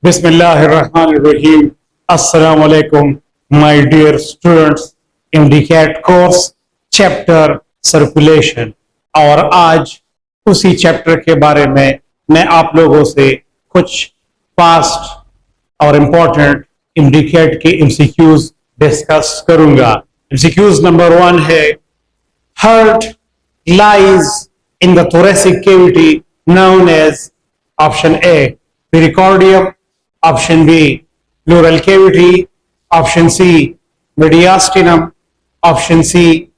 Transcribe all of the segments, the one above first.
Bismillahirrahmanirrahim. Assalamu alaikum, my dear students. MDCAT course chapter circulation और आज उसी chapter के बारे में मैं आप लोगों से कुछ पास्ट और इम्पोर्टेंट MDCAT के MCQs डिस्कस करूंगा। MCQs नंबर 1 है, heart lies in the thoracic cavity known as option A pericardium, option B pleural cavity, option C mediastinum, option C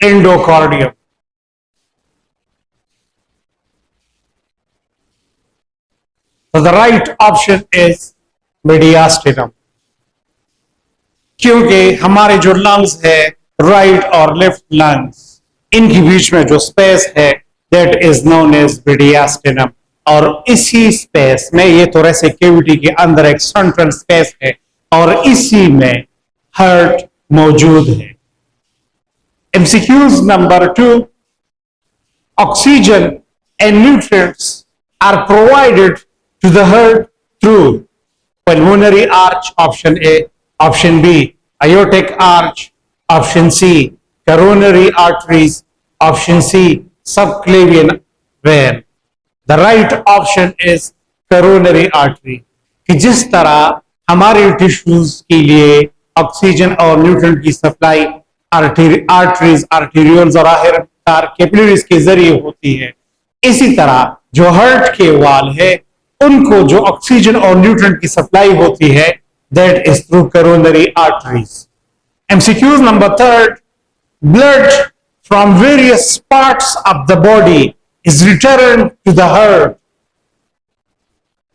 endocardium. So the right option is mediastinum, क्योंकि हमारे जो lungs है right और left lungs, इनके बीच में जो space है that is known as mediastinum, और इसी स्पेस में ये थोरेसिक कैविटी के अंदर एक सेंट्रल स्पेस है और इसी में हार्ट मौजूद है। MCQs number 2, oxygen and nutrients are provided to the heart through pulmonary arch, option A, option B aortic arch, option C coronary arteries, option C subclavian vein. The right option is coronary artery, कि जिस तरह हमारे tissues के लिए oxygen और nutrient की supply arteries, arterioles और आखिरकार कैपिलरीज के जरिए होती है, इसी तरह जो हार्ट के वाल है उनको जो ऑक्सीजन और न्यूट्रिएंट की सप्लाई होती है that is through coronary arteries. MCQs number 3, blood from various parts of the body is returned to the heart.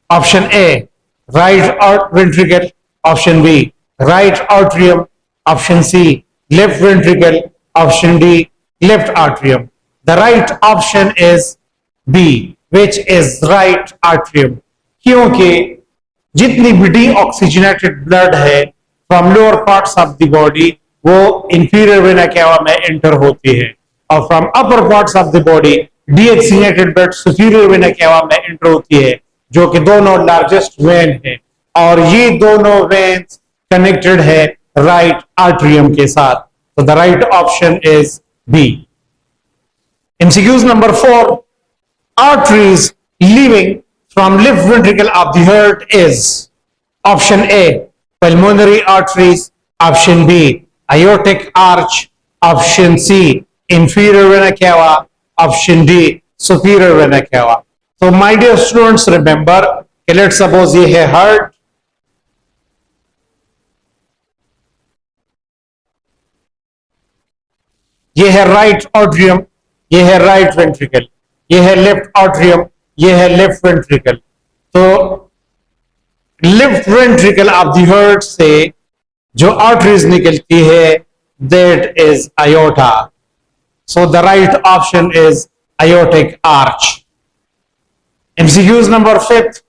Option A right ventricle, option B right atrium, option C left ventricle, option D left atrium. The right option is B, which is right atrium, क्योंकि जितनी भी deoxygenated blood है from lower parts of the body वो inferior vena cava में enter होती है और from upper parts of the body deoxygenated blood superior vena cava में एंटर होती है, जो कि दोनों लार्जेस्ट वेन है और ये दोनों वेन्स कनेक्टेड है राइट आर्टरियम के साथ। तो the right option is B. MCQs number 4, arteries leaving from left ventricle of the heart is option A pulmonary arteries, option B aortic arch, option C inferior vena cava, option D superior vena cava. So my dear students, remember, let's suppose ये है heart, ये है right atrium, ये है right ventricle, ये है left atrium, ये है लेफ्ट वेंट्रिकल। तो left ventricle of the heart से जो आर्टरीज निकलती है that is aorta. So the right option is aortic arch. MCQs number 5,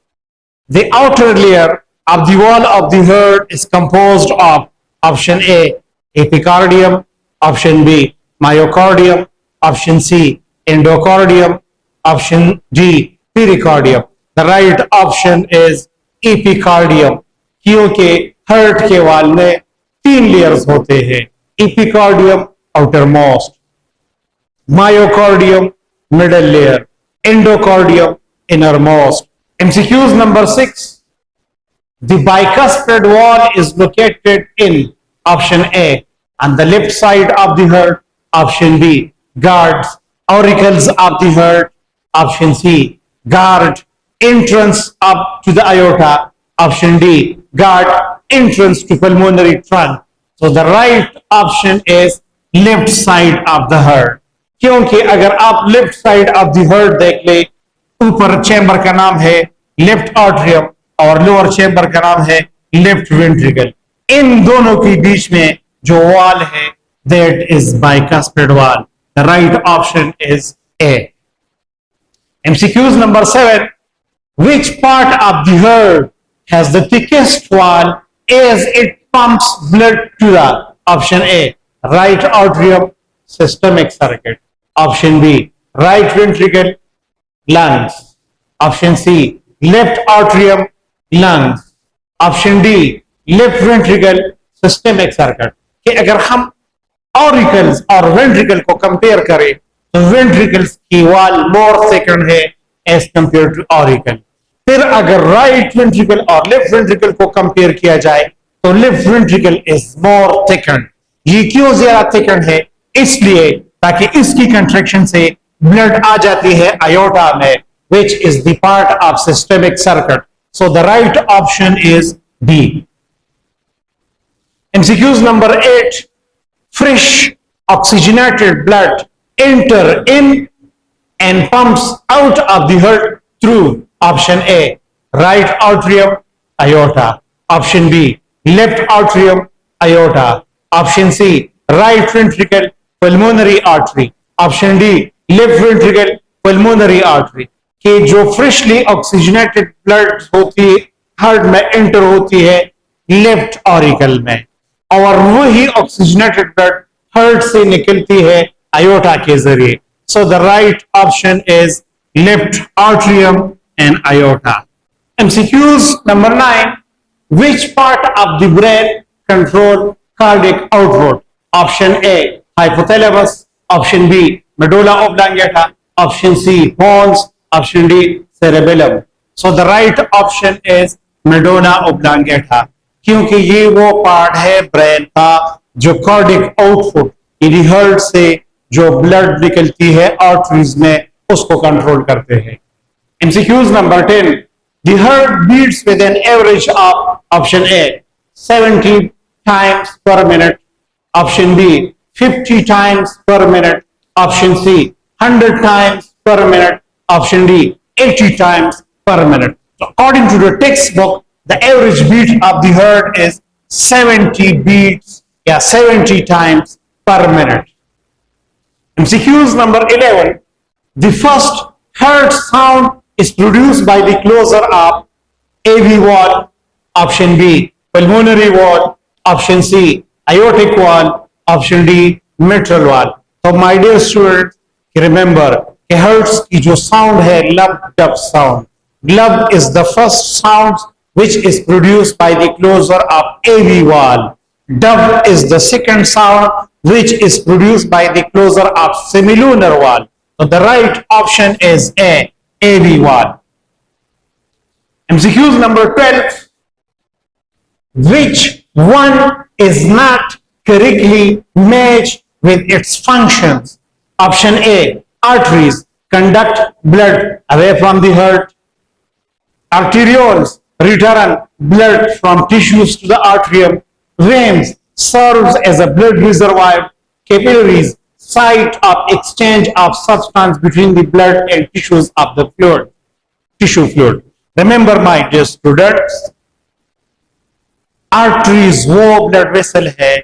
the outer layer of the wall of the heart is composed of option A epicardium, option B myocardium, option C endocardium, option D pericardium. The right option is epicardium, क्योंकि heart के वाल में 3 layers होते हैं, epicardium outermost, myocardium middle layer, endocardium innermost. MCQs number 6, the bicuspid wall is located in option A on the left side of the heart, option B guards auricles of the heart, option C guard entrance up to the aorta, option D guard entrance to pulmonary trunk. So the right option is left side of the heart, क्योंकि अगर आप left side of the heart देख ले, ऊपर chamber का नाम है left atrium और लोअर चैम्बर का नाम है लेफ्ट वेंट्रिकल, इन दोनों के बीच में जो वॉल है that is bicuspid wall. The right option is A. MCQs number 7, which part of the heart has the thickest wall as it pumps blood to the option A right atrium systemic circuit, option B right ventricle lungs, option C left atrium lungs, option D left ventricle systemic circuit. कि अगर हम auricles और ventricle को compare करें तो ventricles की wall मोर second है as compare to auricle. फिर अगर राइट वेंट्रिकल और लेफ्ट वेंट्रिकल को कंपेयर किया जाए तो left ventricle is more thicken. ये क्यों ज्यादा थिकन है? इसलिए ताकि इसकी कंट्रैक्शन से ब्लड आ जाती है आयोटा में, which is the part of systemic circuit. So the right option is B. MCQs number 8. Fresh oxygenated blood enter in and pumps out of the heart through option A right atrium aorta, option B left atrium aorta, option C right ventricle pulmonary artery, option D left ventricle pulmonary artery। कि जो freshly oxygenated blood होती है heart में enter होती है left auricle में, और वही ऑक्सीजनेटेड ब्लड हार्ट से निकलती है आयोटा के जरिए। सो the right option is left atrium and iota. MCQs number 9. Which part of the brain control cardiac output? Option A hypothalamus, option B medulla oblongata, option C pons, option D cerebellum। So the right option is medulla oblongata, क्योंकि ये वो part है brain का जो cardiac output यानी heart से जो blood निकलती है आर्टरीज में उसको कंट्रोल करते हैं। MCQs number 10. The heart beats with an average of option A 70 times per minute, option B 50 times per minute, option C 100 times per minute, option D 80 times per minute। So according to the textbook, the average beat of the heart is 70 beats, 70 times per minute। MCQs number 11. The first heart sound is produced by the closure of AV wall, option B pulmonary wall, option C aortic wall, option D mitral wall। तो my dear students, remember कि hearts की जो sound है लब dub sound, लब is the first sound which is produced by the closure of AV wall, dub is the second sound which is produced by the closure of semilunar wall। So the right option is A, AV wall। MCQs number 12. Which one is not correctly matched with its functions? Option A arteries conduct blood away from the heart, arterioles return blood from tissues to the atrium, veins serves as a blood reservoir, capillaries site of exchange of substance between the blood and tissues of the fluid, tissue fluid। Remember my dear students, arteries वो blood vessel है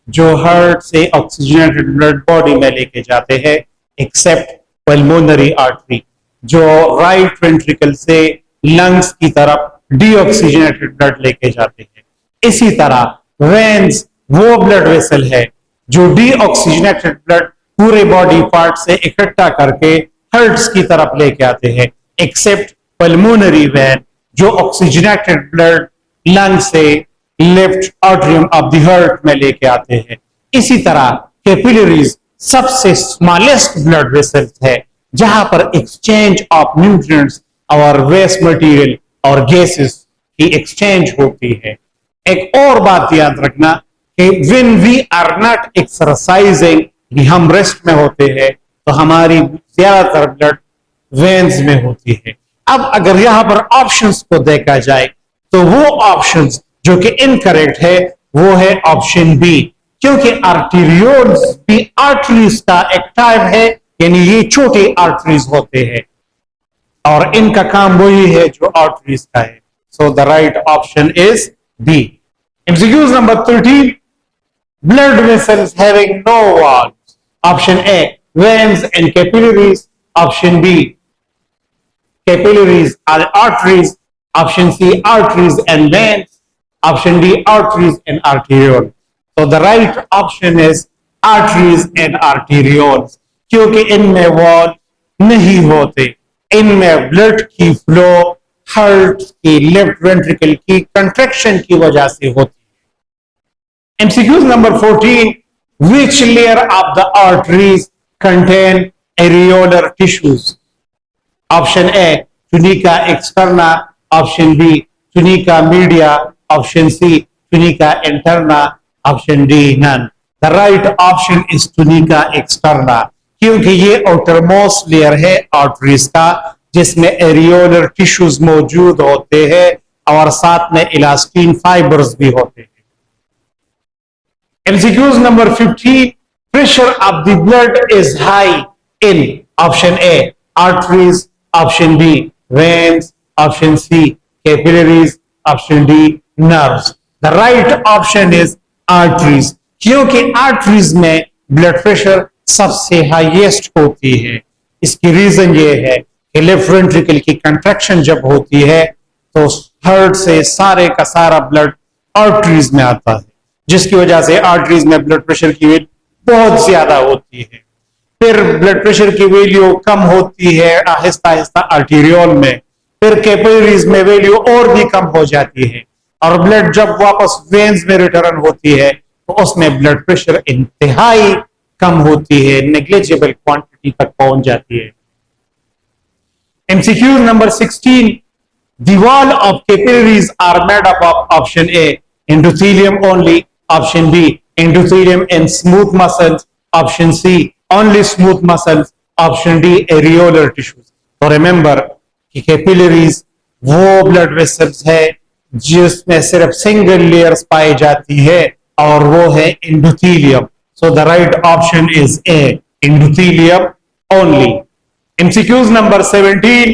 जो heart से oxygenated blood body में लेके जाते हैं, accept pulmonary artery जो right ventricle से लंग्स की तरफ डीऑक्सीजनेटेड ब्लड लेके जाते हैं। इसी तरह वेन्स वो ब्लड वेसल है जो डीऑक्सीजनेटेड ब्लड पूरे बॉडी पार्ट से इकट्ठा करके हार्ट्स की तरफ लेके आते हैं, एक्सेप्ट पल्मोनरी वेन जो ऑक्सीजनेटेड ब्लड लंग से left atrium of the heart में लेके आते हैं। इसी तरह कैपिलरीज सबसे स्मॉलेस्ट ब्लड वेसल्स है जहां पर एक्सचेंज ऑफ न्यूट्रिएंट्स और वेस्ट मटेरियल और गैसेस की एक्सचेंज होती है। एक और बात याद रखना कि when we are not exercising, हम रेस्ट में होते हैं तो हमारी ज्यादातर ब्लड वेन्स में होती है। अब अगर यहां पर ऑप्शंस को देखा जाए तो वो ऑप्शंस जो कि इनकरेक्ट है वो है ऑप्शन बी, क्योंकि आर्टेरियोल्स भी आर्टरीज का एक टाइप है, यानी ये छोटे आर्टरीज होते हैं और इनका काम वही है जो आर्टरीज का है। So the right option is B. MCQs number 13. Blood vessels having no walls. Option A veins and capillaries, option B capillaries and arteries, option C arteries and veins, option D arteries and arterioles। So the right option is arteries and arterioles, क्योंकि इनमें wall नहीं होते, इनमें blood की flow heart की left ventricle की contraction की वजह से होती है। MCQs number 14, which layer of the arteries contain areolar tissues? Option A tunica externa, option B tunica media, option C tunica interna, option D none. The right option is tunica externa, क्योंकि ये outermost layer है arteries का जिसमें areolar tissues मौजूद होते हैं और साथ में इलास्टिन फाइबर्स भी होते हैं। MCQs number 15, pressure of the blood is high in option A arteries, option B veins, option C capillaries, option D nerves. The right option is arteries, क्योंकि arteries में blood pressure सबसे highest होती है। इसकी reason ये है कि left ventricle की कंट्रैक्शन जब होती है तो हार्ट से सारे का सारा ब्लड आर्टरीज में आता है, जिसकी वजह से आर्टरीज में ब्लड प्रेशर की वैल्यू बहुत ज्यादा होती है। फिर ब्लड प्रेशर की वैल्यू कम होती है आहिस्ता आहिस्ता आर्टीरियोल में, फिर कैपिलरीज में वैल्यू और भी कम हो जाती है और ब्लड जब वापस वेन्स में रिटर्न होती है तो उसमें ब्लड प्रेशर इंतहाई कम होती है, नेग्लिजिबल क्वांटिटी तक पहुंच जाती है। MCQ number 16, the wall of capillaries are made up of option A endothelium only, option B endothelium and smooth muscles, option C only smooth muscles, option D areolar tissues. तो remember कि capillaries वो blood vessels है जिसमें सिर्फ single layers पाई जाती है और वो है endothelium. So the right option is A endothelium only. MCQs number 17,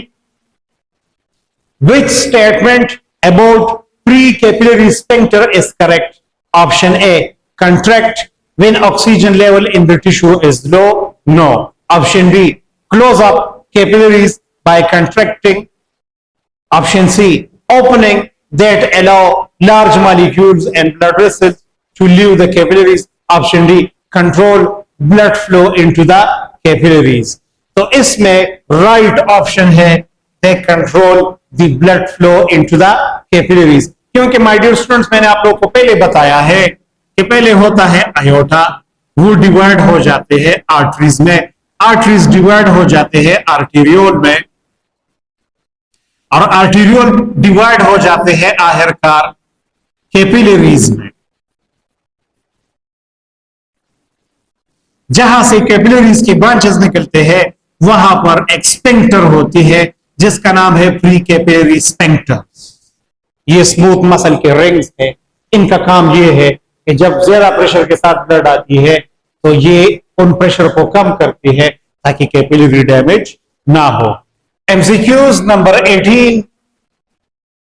which statement about pre-capillary sphincter is correct? Option A contract when oxygen level in the tissue is low, no. Option B close up capillaries by contracting, option C opening that allow large molecules and blood vessels to leave the capillaries, option D control blood flow into the capillaries. तो इसमें right option है they control the blood flow into the capillaries, क्योंकि my dear students मैंने आप लोगों को पहले बताया है कि पहले होता है अयोटा, वो डिवाइड हो जाते हैं आर्टरीज में, आर्टरीज डिवाइड हो जाते हैं आर्टीरियोल में और आर्टीरियोल डिवाइड हो जाते हैं आखिरकार कैपिलरीज में, जहां से कैपिलरीज के ब्रांचेस निकलते हैं वहां पर एक स्फिंक्टर होती है जिसका नाम है प्री कैपिलरी स्फिंक्टर। ये स्मूथ मसल के रिंग्स है, इनका काम ये है कि जब ज्यादा प्रेशर के साथ ब्लड आती है तो ये उन प्रेशर को कम करती है ताकि कैपिलरी डैमेज ना हो। MCQs number 18,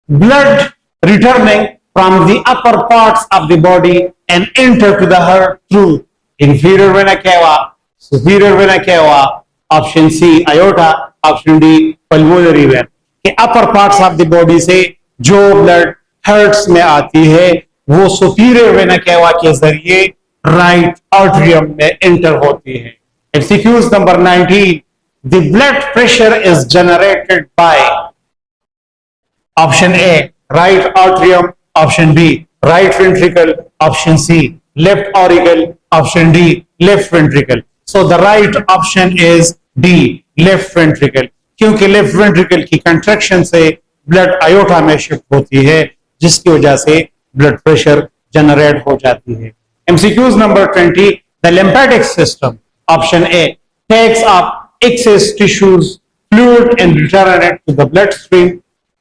blood returning from the upper parts of the body and enter to the heart through inferior vena cava, superior vena cava, option C aorta, option D pulmonary vein। कि अपर parts of the body से जो blood hearts में आती है वो superior vena cava के जरिए right atrium में एंटर होती है। MCQs number 19, the blood pressure is generated by option A right atrium, option B right ventricle, option C left auricle, option D left ventricle. So the right option is D left ventricle, क्योंकि left ventricle की contraction से blood iota में shift होती है जिसकी वजह से blood pressure generate हो जाती है। MCQs number 20, the lymphatic system, option A takes up excess tissues fluid and return it to the bloodstream,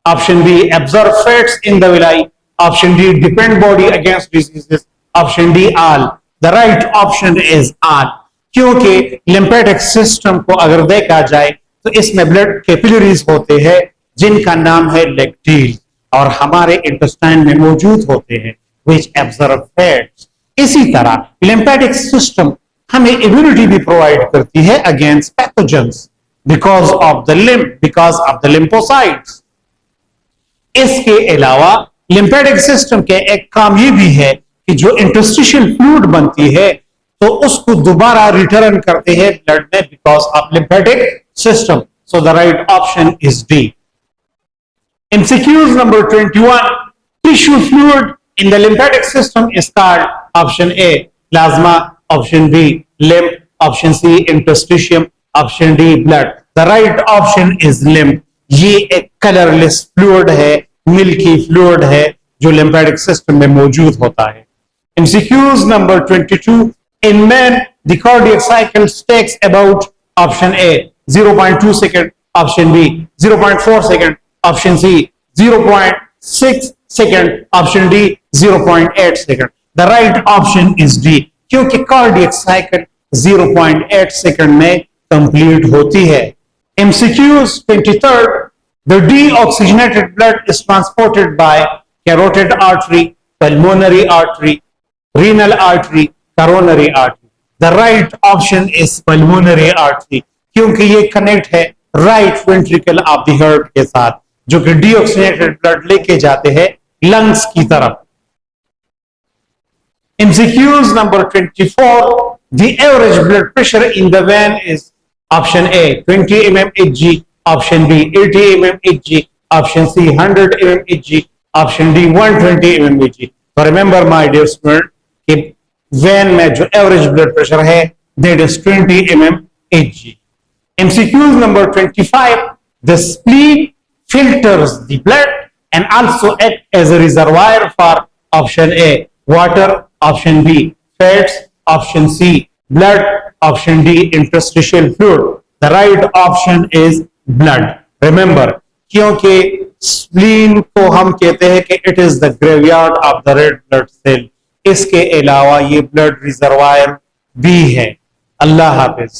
option B absorb fats in the villi, option D defend body against diseases, option D all। the right option is all, क्योंकि lymphatic system को अगर देखा जाए तो इसमें blood capillaries होते हैं जिनका नाम है लेक्टील और हमारे इंटेस्टाइन में मौजूद होते हैं which absorb fats। इसी तरह लिम्फेटिक सिस्टम हमें इम्यूनिटी भी प्रोवाइड करती है against pathogens because of the lymphocytes. इसके अलावा लिम्फेटिक सिस्टम के एक काम ये भी है कि जो इंटरस्टिशियल फ्लूइड बनती है तो उसको दोबारा रिटर्न करते हैं ब्लड में because of lymphatic system. So the right option is D. MCQs number 21. Tissue fluid in the lymphatic system is called option A, plasma, option B, lymph, option C, interstitium, option D, blood. The right option is lymph. ये एक colourless fluid है, milky fluid है जो lymphatic system में मौजूद होता है. MCQs number 22. In men, the cardiac cycle takes about option A 0.2 second, option B 0.4 second, option C 0.6 second, option D 0.8 second. The right option is D, क्योंकि cardiac cycle 0.8 second में complete होती है. MCQs 23rd. The deoxygenated blood is transported by carotid artery, pulmonary artery, renal artery, coronary artery. The right option is pulmonary artery, क्योंकि ये connect है right ventricle of the heart के साथ, जो कि डीऑक्सीजनेटेड ब्लड लेके जाते हैं लंग्स की तरफ. MCQs number 24. The average blood pressure in the vein is option A 20 mmHg, option B 80 mmHg, option C 100 mmHg, option D 120 mmHg. So remember my dear student कि वेन में जो average blood pressure है that is 20 mmHg. MCQs number 25. The spleen filters the blood and also act as a reservoir for option A water, option B fats, option C blood, option D interstitial fluid. The right option is blood. Remember, क्योंकि spleen को हम कहते हैं कि it is the graveyard of the red blood cell. इसके अलावा ये blood reservoir भी है. अल्लाह हाफिज.